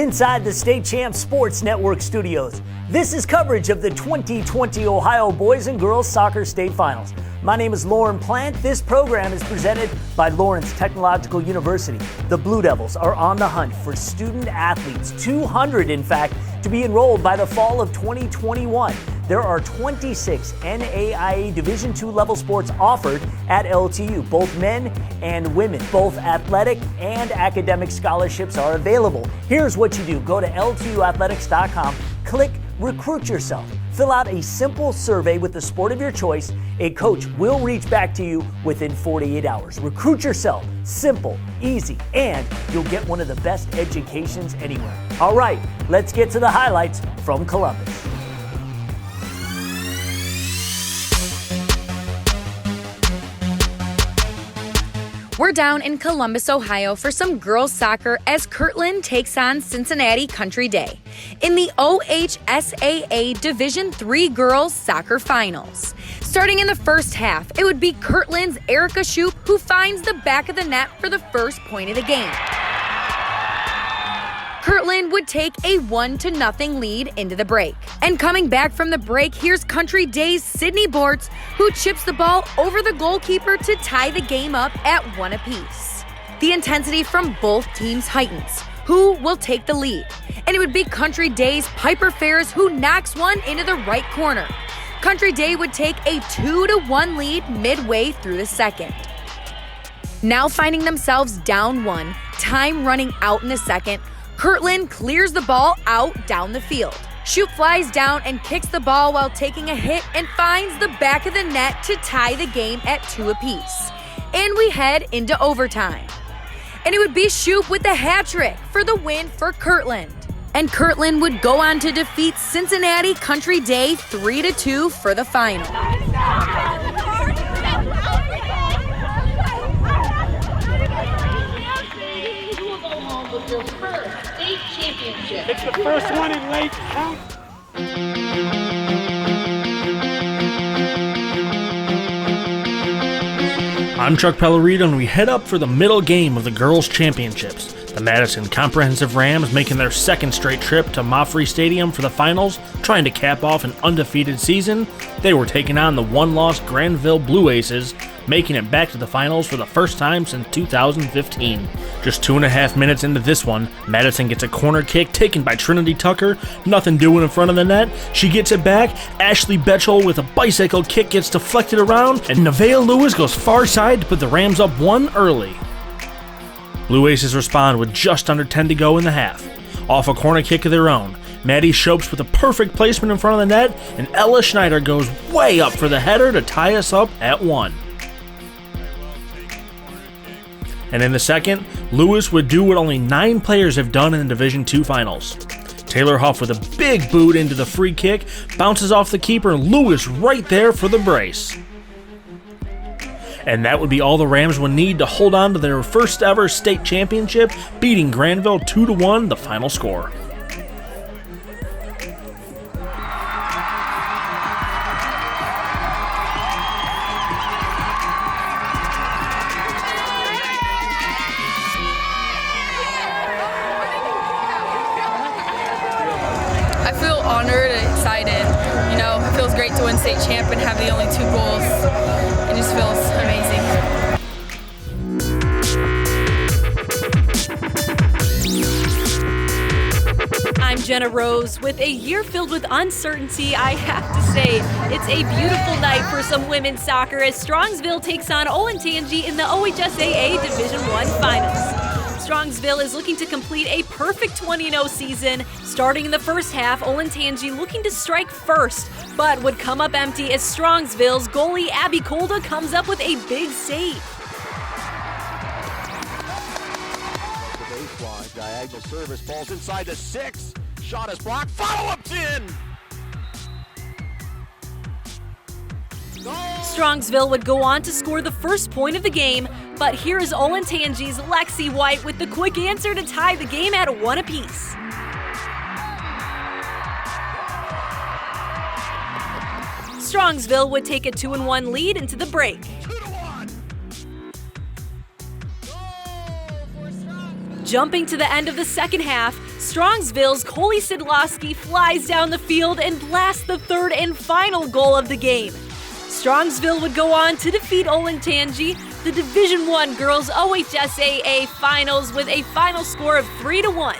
inside the State Champs Sports Network studios. This is coverage of the 2020 Ohio Boys and Girls Soccer State Finals. My name is Lauren Plant. This program is presented by Lawrence Technological University. The Blue Devils are on the hunt for student athletes, 200 in fact, to be enrolled by the fall of 2021. There are 26 NAIA Division II level sports offered at LTU, both men and women. Both athletic and academic scholarships are available. Here's what you do. Go to LTUathletics.com, click Recruit Yourself. Fill out a simple survey with the sport of your choice. A coach will reach back to you within 48 hours. Recruit yourself. Simple, easy, and you'll get one of the best educations anywhere. All right, let's get to the highlights from Columbus. We're down in Columbus, Ohio for some girls soccer as Kirtland takes on Cincinnati Country Day in the OHSAA Division III Girls Soccer Finals. Starting in the first half, it would be Kirtland's Erica Shoup who finds the back of the net for the first point of the game. Kirtland would take a 1-0 lead into the break. And coming back from the break, here's Country Day's Sydney Bortz, who chips the ball over the goalkeeper to tie the game up at 1 apiece. The intensity from both teams heightens. Who will take the lead? And it would be Country Day's Piper Ferris who knocks one into the right corner. Country Day would take a 2-1 lead midway through the second. Now finding themselves down 1, time running out in the second, Kirtland clears the ball out down the field. Shoup flies down and kicks the ball while taking a hit and finds the back of the net to tie the game at 2 apiece. And we head into overtime. And it would be Shoup with the hat trick for the win for Kirtland. And Kirtland would go on to defeat Cincinnati Country Day 3-2 for the final. It's the first one in late count. I'm Chuck Pellerito, and we head up for the middle game of the Girls' Championships. The Madison Comprehensive Rams making their second straight trip to Moffrey Stadium for the finals, trying to cap off an undefeated season. They were taking on the one-loss Granville Blue Aces, making it back to the finals for the first time since 2015. Just 2.5 minutes into this one, Madison gets a corner kick taken by Trinity Tucker. Nothing doing in front of the net. She gets it back. Ashley Betchel with a bicycle kick gets deflected around, and Nevaeh Lewis goes far side to put the Rams up 1 early. Blue Aces respond with just under 10 to go in the half. Off a corner kick of their own, Maddie Shopes with a perfect placement in front of the net, and Ella Schneider goes way up for the header to tie us up at 1. And in the second, Lewis would do what only 9 players have done in the Division II finals. Taylor Huff with a big boot into the free kick, bounces off the keeper, and Lewis right there for the brace. And that would be all the Rams would need to hold on to their first ever state championship, beating Granville 2-1, the final score. I feel honored and excited. You know, it feels great to win state champ and have the only 2 goals. It just feels amazing. I'm Jenna Rose. With a year filled with uncertainty, I have to say it's a beautiful night for some women's soccer as Strongsville takes on Olentangy in the OHSAA Division I Finals. Strongsville is looking to complete a perfect 20-0 season. Starting in the first half, Olentangy looking to strike first, but would come up empty as Strongsville's goalie Abby Kolda comes up with a big save. The baseline, diagonal service, balls inside the 6. Shot is blocked, follow-up's in! Strongsville would go on to score the first point of the game, but here is Olentangy's Lexi White with the quick answer to tie the game at 1 apiece. Strongsville would take a 2-1 lead into the break. Jumping to the end of the second half, Strongsville's Coley Sidlowski flies down the field and blasts the third and final goal of the game. Strongsville would go on to defeat Olentangy, the Division I Girls OHSAA Finals, with a final score of 3-1.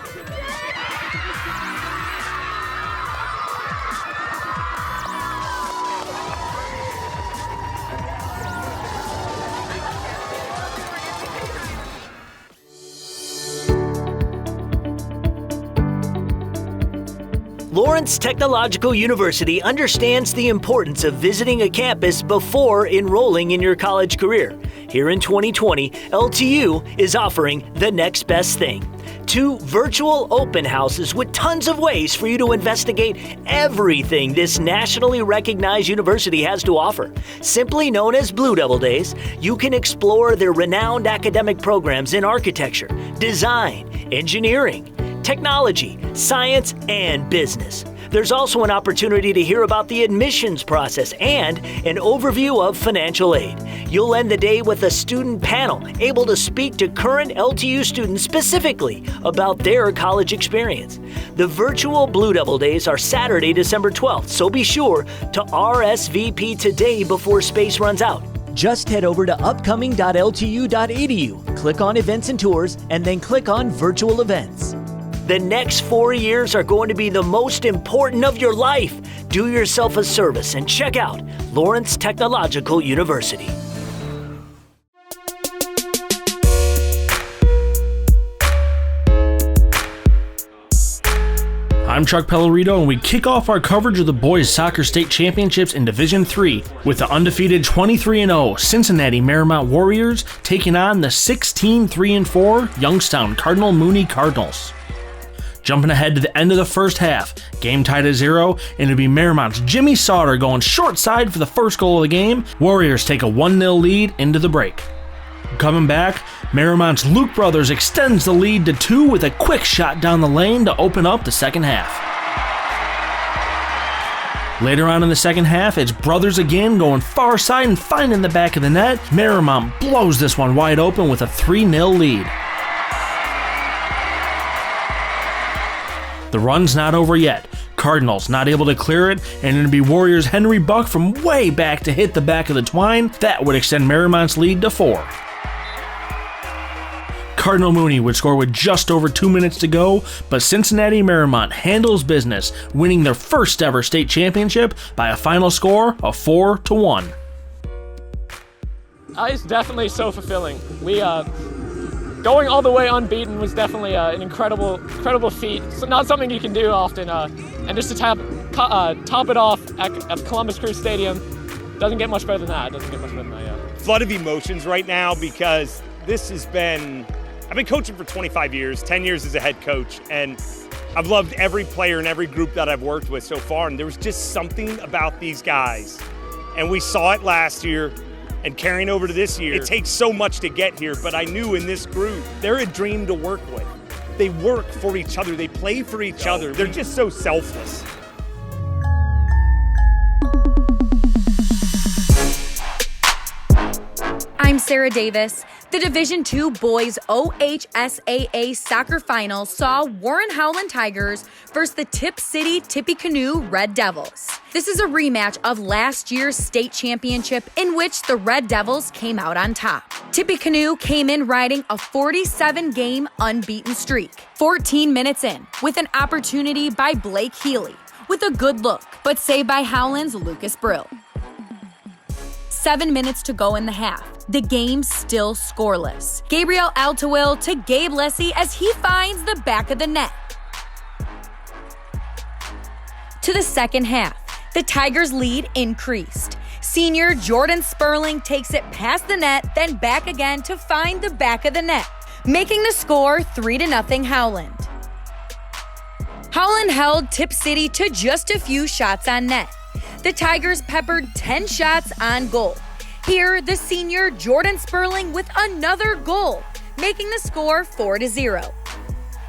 Lawrence Technological University understands the importance of visiting a campus before enrolling in your college career. Here in 2020, LTU is offering the next best thing. 2 virtual open houses with tons of ways for you to investigate everything this nationally recognized university has to offer. Simply known as Blue Devil Days, you can explore their renowned academic programs in architecture, design, engineering, technology, science, and business. There's also an opportunity to hear about the admissions process and an overview of financial aid. You'll end the day with a student panel able to speak to current LTU students specifically about their college experience. The virtual Blue Devil Days are Saturday, December 12th, so be sure to RSVP today before space runs out. Just head over to upcoming.ltu.edu, click on Events and Tours, and then click on Virtual Events. The next 4 years are going to be the most important of your life. Do yourself a service and check out Lawrence Technological University. I'm Chuck Pellerito, and we kick off our coverage of the boys soccer state championships in Division III with the undefeated 23-0 Cincinnati Marriemont Warriors taking on the 16-3-4 Youngstown Cardinal Mooney Cardinals. Jumping ahead to the end of the first half, game tied at 0, and it'll be Mariemont's Jimmy Sauter going short side for the first goal of the game. Warriors take a 1-0 lead into the break. Coming back, Mariemont's Luke Brothers extends the lead to 2 with a quick shot down the lane to open up the second half. Later on in the second half, it's Brothers again going far side and finding the back of the net. Marriemont blows this one wide open with a 3-0 lead. The run's not over yet. Cardinals not able to clear it, and it'll be Warriors' Henry Buck from way back to hit the back of the twine. That would extend Mariemont's lead to 4. Cardinal Mooney would score with just over 2 minutes to go, but Cincinnati Marriemont handles business, winning their first ever state championship by a final score of 4-1. It's definitely so fulfilling. Going all the way unbeaten was definitely an incredible feat. So not something you can do often, and just to top it off at Columbus Crew Stadium doesn't get much better than that. Flood of emotions right now because I've been coaching for 25 years, 10 years as a head coach, and I've loved every player and every group that I've worked with so far, and there was just something about these guys, and we saw it last year. And carrying over to this year, it takes so much to get here, but I knew in this group, they're a dream to work with. They work for each other, they play for each other. They're just so selfless. I'm Sarah Davis. The Division II Boys OHSAA Soccer Final saw Warren Howland Tigers versus the Tip City Tippecanoe Red Devils. This is a rematch of last year's state championship in which the Red Devils came out on top. Tippecanoe came in riding a 47-game unbeaten streak, 14 minutes in, with an opportunity by Blake Healy, with a good look, but saved by Howland's Lucas Brill. 7 minutes to go in the half. The game still scoreless. Gabriel Altawill to Gabe Lessie as he finds the back of the net. To the second half, the Tigers' lead increased. Senior Jordan Sperling takes it past the net, then back again to find the back of the net, making the score 3-0 Howland. Howland held Tip City to just a few shots on net. The Tigers peppered 10 shots on goal. Here, the senior Jordan Sperling with another goal, making the score 4-0.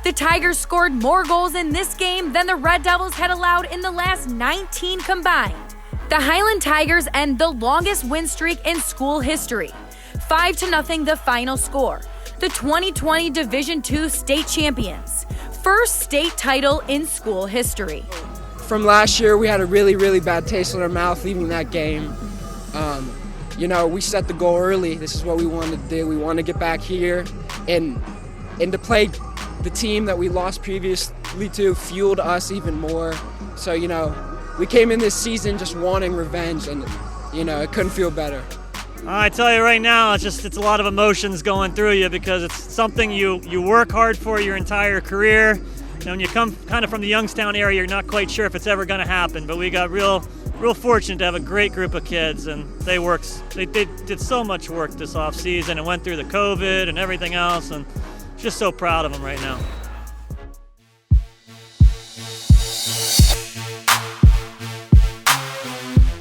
The Tigers scored more goals in this game than the Red Devils had allowed in the last 19 combined. The Highland Tigers end the longest win streak in school history. 5-0 the final score. The 2020 Division II state champions. first state title in school history. From last year, we had a really, really bad taste in our mouth leaving that game. You know, we set the goal early. This is what we wanted to do. We want to get back here and to play the team that we lost previously to fueled us even more. So, you know, we came in this season just wanting revenge, and, you know, it couldn't feel better. I tell you right now, it's a lot of emotions going through you because it's something you work hard for your entire career. And when you come kind of from the Youngstown area, you're not quite sure if it's ever going to happen. But we got real fortunate to have a great group of kids, and they did so much work this off season and went through the COVID and everything else, and just so proud of them right now.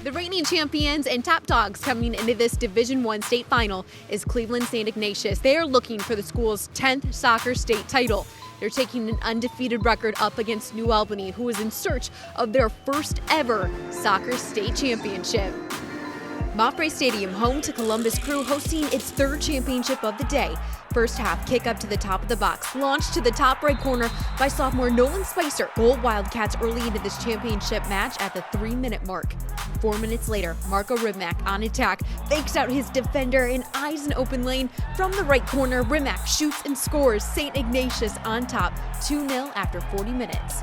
The reigning champions and top dogs coming into this Division I state final is Cleveland St. Ignatius. They are looking for the school's 10th soccer state title. They're taking an undefeated record up against New Albany, who is in search of their first ever soccer state championship. Mafre Stadium, home to Columbus Crew, hosting its third championship of the day. First half, kick up to the top of the box, launched to the top right corner by sophomore Nolan Spicer. Goal Wildcats early into this championship match at the 3-minute mark. 4 minutes later, Marco Rimac on attack, fakes out his defender and eyes an open lane. From the right corner, Rimac shoots and scores. St. Ignatius on top, 2-0 after 40 minutes.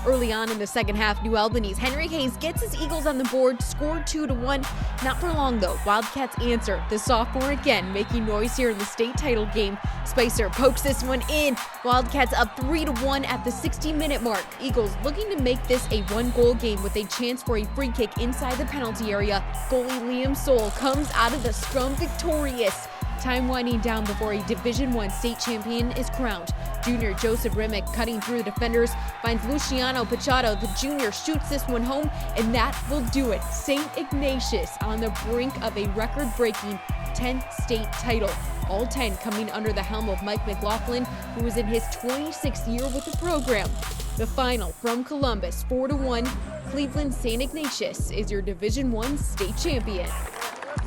Early on in the second half, New Albany's Henry Hayes gets his Eagles on the board, scored 2-1. Not for long though, Wildcats answer. The sophomore again making noise here in the state title game. Spicer pokes this one in. Wildcats up 3-1 at the 60-minute mark. Eagles looking to make this a one-goal game with a chance for a free kick inside the penalty area. Goalie Liam Soule comes out of the scrum victorious. Time winding down before a Division I state champion is crowned. Junior Joseph Remick cutting through the defenders finds Luciano Pachado. The junior shoots this one home, and that will do it. St. Ignatius on the brink of a record-breaking 10th state title. All 10 coming under the helm of Mike McLaughlin, who is in his 26th year with the program. The final from Columbus, 4-1. Cleveland St. Ignatius is your Division I state champion.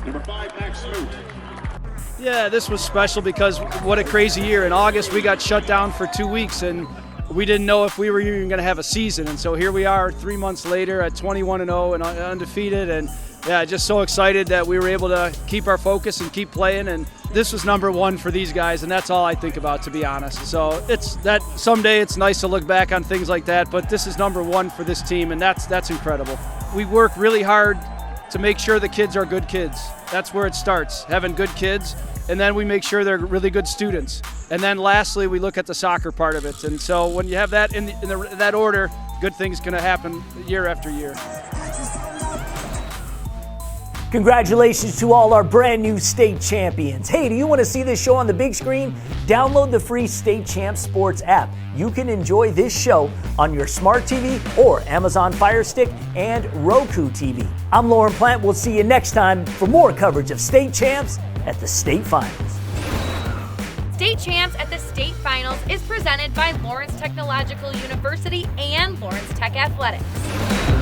Number 5, Max Smoot. Yeah, this was special because what a crazy year. In August, we got shut down for 2 weeks, and we didn't know if we were even going to have a season. And so here we are 3 months later at 21-0 and undefeated. And yeah, just so excited that we were able to keep our focus and keep playing. And this was number one for these guys, and that's all I think about, to be honest. So it's that someday it's nice to look back on things like that, but this is number one for this team, and that's incredible. We work really hard to make sure the kids are good kids. That's where it starts, having good kids, and then we make sure they're really good students. And then lastly, we look at the soccer part of it. And so when you have that in that order, good things can happen year after year. Congratulations to all our brand new state champions. Hey, do you want to see this show on the big screen? Download the free State Champs Sports app. You can enjoy this show on your smart TV or Amazon Fire Stick and Roku TV. I'm Lauren Plant. We'll see you next time for more coverage of State Champs at the State Finals. State Champs at the State Finals is presented by Lawrence Technological University and Lawrence Tech Athletics.